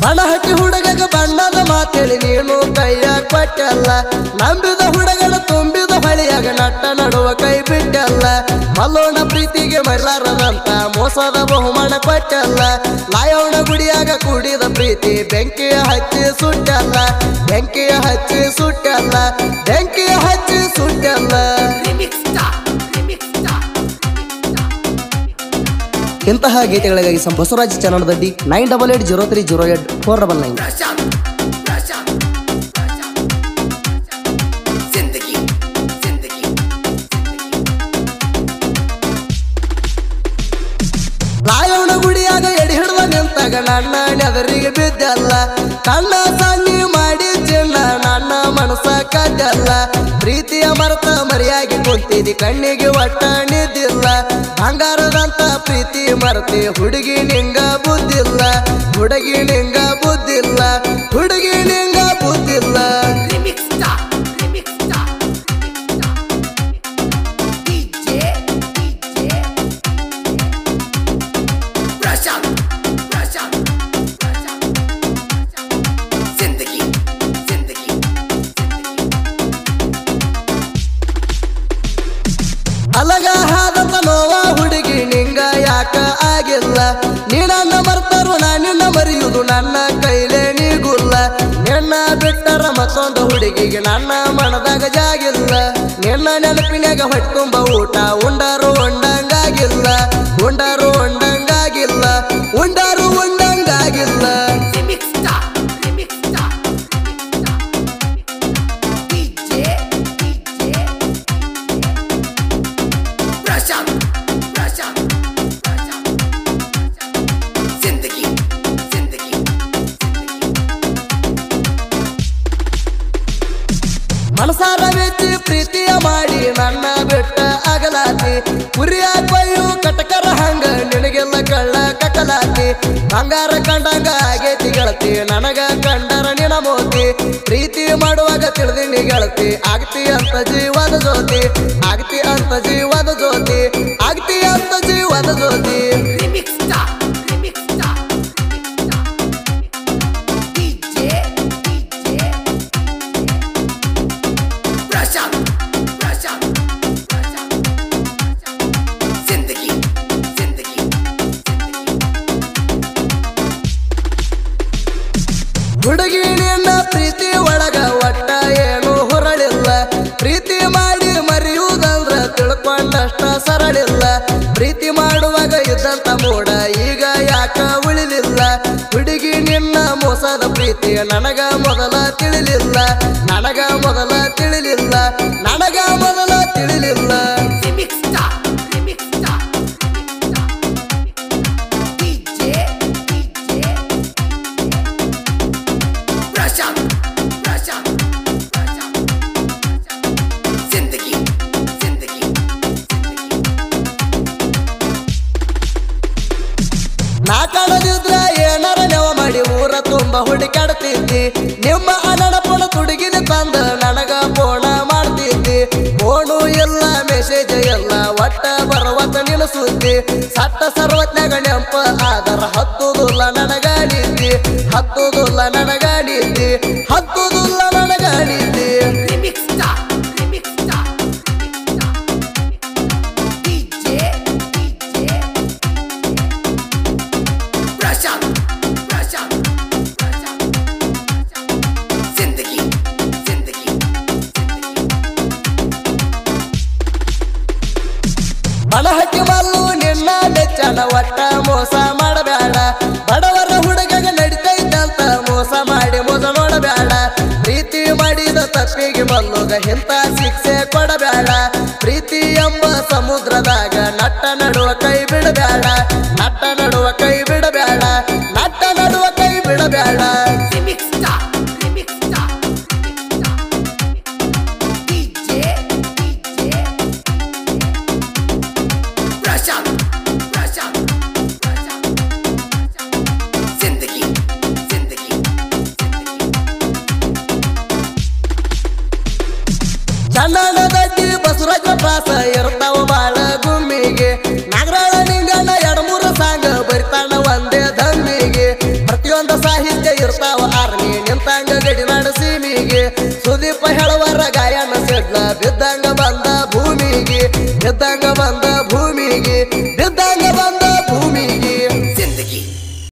ಬಣಹಟ್ಟಿ ಹುಡುಗಗ ಬಣ್ಣದ ಮಾತೇಳಿ ನೀನು ಕೈಯ ಕೊಟ್ಟಲ್ಲ ನಂಬಿದ ಹುಡುಗನ ತುಂಬಿದ ಹೊಳೆಯಾಗ ನಟ್ಟ ನಡುವ ಕೈ ಬಿಟ್ಟಲ್ಲ ಮಲ್ಲೋಣ ಪ್ರೀತಿಗೆ ಮರಲಾರದಂತ ಮೋಸದ ಬಹುಮಾನ ಕೊಟ್ಟಲ್ಲ ಲಾಯವಣ ಗುಡಿಯಾಗ ಕೂಡಿದ ಪ್ರೀತಿ ಬೆಂಕಿಯ ಹಚ್ಚಿ ಸುಟ್ಟಲ್ಲ ಬೆಂಕಿಯ ಹಚ್ಚಿ ಸುಟ್ಟಲ್ಲ ಬೆಂಕಿಯ ಹಚ್ಚಿ ಸುಟ್ಟಲ್ಲ ಇಂತಹ ಗೀತೆಗಳಿಗಾಗಿ ಬಸವರಾಜ್ ಚಾನಲ್ದಲ್ಲಿ 9880303499 ರಾಯವಣ ಗುಡಿಯಾಗ ಎಡಿ ಹಿಡ್ದ ನಿಂತಾಗ ನನ್ನ ನೆದರಿಗೆ ಬಿದ್ದಲ್ಲ ಕಣ್ಣ ಸಣ್ಣಿ ಮಾಡಿ ಚಿನ್ನ ನನ್ನ ಮನಸ್ಸ ಕದ್ದಲ್ಲ ಪ್ರೀತಿಯ ಮರತ ಮರಿಯಾಗಿ ಕುಂತಿದಿ ಕಣ್ಣಿಗೆ ಒಟ್ಟ ನಿದ್ದಿಲ್ಲ ಬಂಗಾರದಂತ ಪ್ರೀತಿ ಮರತಿ ಹುಡುಗಿ ನಿಂಗ ಬುದ್ಧಿಲ್ಲ ಹುಡುಗಿ ನಿಂಗ ಬುದ್ಧಿಲ್ಲ ಹುಡುಗಿ ನಿಂಗ ಬುದ್ಧಿಲ್ಲ ಅಲಗ ಹಾದಂತ ನೋವ ಹುಡುಗಿ ನಿಂಗ ಯಾಕ ಆಗಿಲ್ಲ ನೀ ನನ್ನ ಮರ್ತರು ನಿನ್ನ ಮರೆಯುವುದು ನನ್ನ ಕೈಲೇ ನೀಗುಲ್ಲ ನಿನ್ನ ಬಿಟ್ಟರ ಮತ್ತೊಂದು ಹುಡುಗಿಗೆ ನನ್ನ ಮನದಾಗ ಜಾಗಿಲ್ಲ ನಿನ್ನ ನೆನಪಿನಾಗ ಹೊಟ್ಟುಂಬ ಊಟ ಉಂಡರು ಉಂಡಂಗಾಗಿಲ್ಲ ಉಂಡರು ಉಂಡಂಗಾಗಿಲ್ಲ ಉಂಡರು ಉಂಡಂಗಾಗಿಲ್ಲ ಮನಸಾರ ಮೆಚ್ಚಿ ಪ್ರೀತಿಯ ಮಾಡಿ ನನ್ನ ಬೆಟ್ಟ ಅಗಲಾತಿ ಕುರಿಯ ಬಯ್ಯು ಕಟಕರ ಹಂಗ ನಿನಗೆಲ್ಲ ಕಳ್ಳ ಕಕಲಾತಿ ಬಂಗಾರ ಕಂಡಂಗ ಆಗೇತಿ ಗೆಳತಿ ನನಗ ಕಂಡರ ನಿನ ಮೋತಿ ಪ್ರೀತಿ ಮಾಡುವಾಗ ತಿಳಿದಿನಿ ಗೆಳತಿ ಆಗ್ತಿ ಅಂತ ಜೀವದ ಜ್ಯೋತಿ ಆಗ್ತಿ ಅಂತ ಜೀವದ ಜ್ಯೋತಿ ಆಗ್ತಿ ಅಂತ ಜೀವದ ಜ್ಯೋತಿ ಹುಡುಗಿ ನಿನ್ನ ಪ್ರೀತಿ ಒಳಗ ಒಟ್ಟ ಏನು ಹೊರಳಿಲ್ಲ ಪ್ರೀತಿ ಮಾಡಿ ಮರೆಯುವುದಂದ್ರ ತಿಳ್ಕೊಂಡಷ್ಟ ಸರಳಿಲ್ಲ ಪ್ರೀತಿ ಮಾಡುವಾಗ ಇದ್ದಂತ ಮೂಡ ಈಗ ಯಾಕ ಉಳಿಲಿಲ್ಲ ಹುಡುಗಿ ನಿನ್ನ ಮೋಸದ ಪ್ರೀತಿ ನನಗ ಮೊದಲ ತಿಳಿಲಿಲ್ಲ ನನಗ ಮೊದಲ ತಿಳಿಲಿಲ್ಲ ನನಗ ಮೊದಲ ತಿಳಿಲಿಲ್ಲ ನಾ ಕಾಣದಿದ್ರ ಏನಾರ ನೆವ ಮಾಡಿ ಊರ ತುಂಬ ಹುಡುಕಾಡ್ತಿದ್ದಿ ನಿಮ್ಮ ಅನಡಪಣ ತುಡುಗಿನ ತಂದ ನನಗ ಫೋನ ಮಾಡ್ತಿದ್ದಿ ಫೋನು ಎಲ್ಲ ಮೆಸೇಜ್ ಎಲ್ಲ ಒಟ್ಟ ಬರವತ್ತ ನಿನ್ನ ಸುದ್ದಿ ಸಟ್ಟ ಸರ್ವಜ್ಞಾಗ ನೆಂಪ ಆದರ ಹತ್ತುದುಲ್ಲ ನನಗಾಡಿದ್ದಿ ಹತ್ತುದುಲ್ಲ ನನಗಾಡಿದ್ದಿ ಹತ್ತುದುಲ್ಲ ನನಗಾಡಿದ್ದಿ ಬಣಹಟ್ಟಿ ಮಲ್ಲು ನಿನ್ನ ಬೆಚ್ಚನ ಒಟ್ಟ ಮೋಸ ಮಾಡಬೇಡ ಬಡವರ ಹುಡುಗಗ ನಡಿತೈತಂತ ಮೋಸ ಮಾಡಿ ಮೋಸ ನೋಡಬೇಡ ಪ್ರೀತಿ ಮಾಡಿದ ತಪ್ಪಿಗೆ ಮಲ್ಲುಗ ಇಂಥ ಶಿಕ್ಷೆ ಕೊಡಬೇಡ ಪ್ರೀತಿ ಎಂಬ ಸಮುದ್ರದಾಗ ನಟ್ಟ ನಡುವ ಕೈ ಬಿಡಬೇಡ ನಟ್ಟ ನಡುವ ಕೈ ಬಿಡಬೇಡ ನಟ್ಟ ನಡುವ ಕೈ ಬಿಡಬೇಡ ಚನ್ನಡದಡ್ಡಿ ಬಸವರಾಜ ಪ್ರಾಸ ಇರ್ತಾವ ಬಾಳ ಗುಮ್ಮಿಗೆ ನಾಗರಾಳ ನಿಂಗಣ್ಣ 2-3 ಸಾಂಗ ಬರಿತಾನ ಒಂದೇ ದಮ್ಮಿಗೆ ಪ್ರತಿಯೊಂದು ಸಾಹಿತ್ಯ ನೀ ನಿಂತಂಗ ಗಡಿ ನಾಡ ಸೀಮಿಗೆ ಸುದೀಪ ಹೇಳುವರ ಗಾಯನ ಸಿಡ್ಲ ಬಿದ್ದಂಗ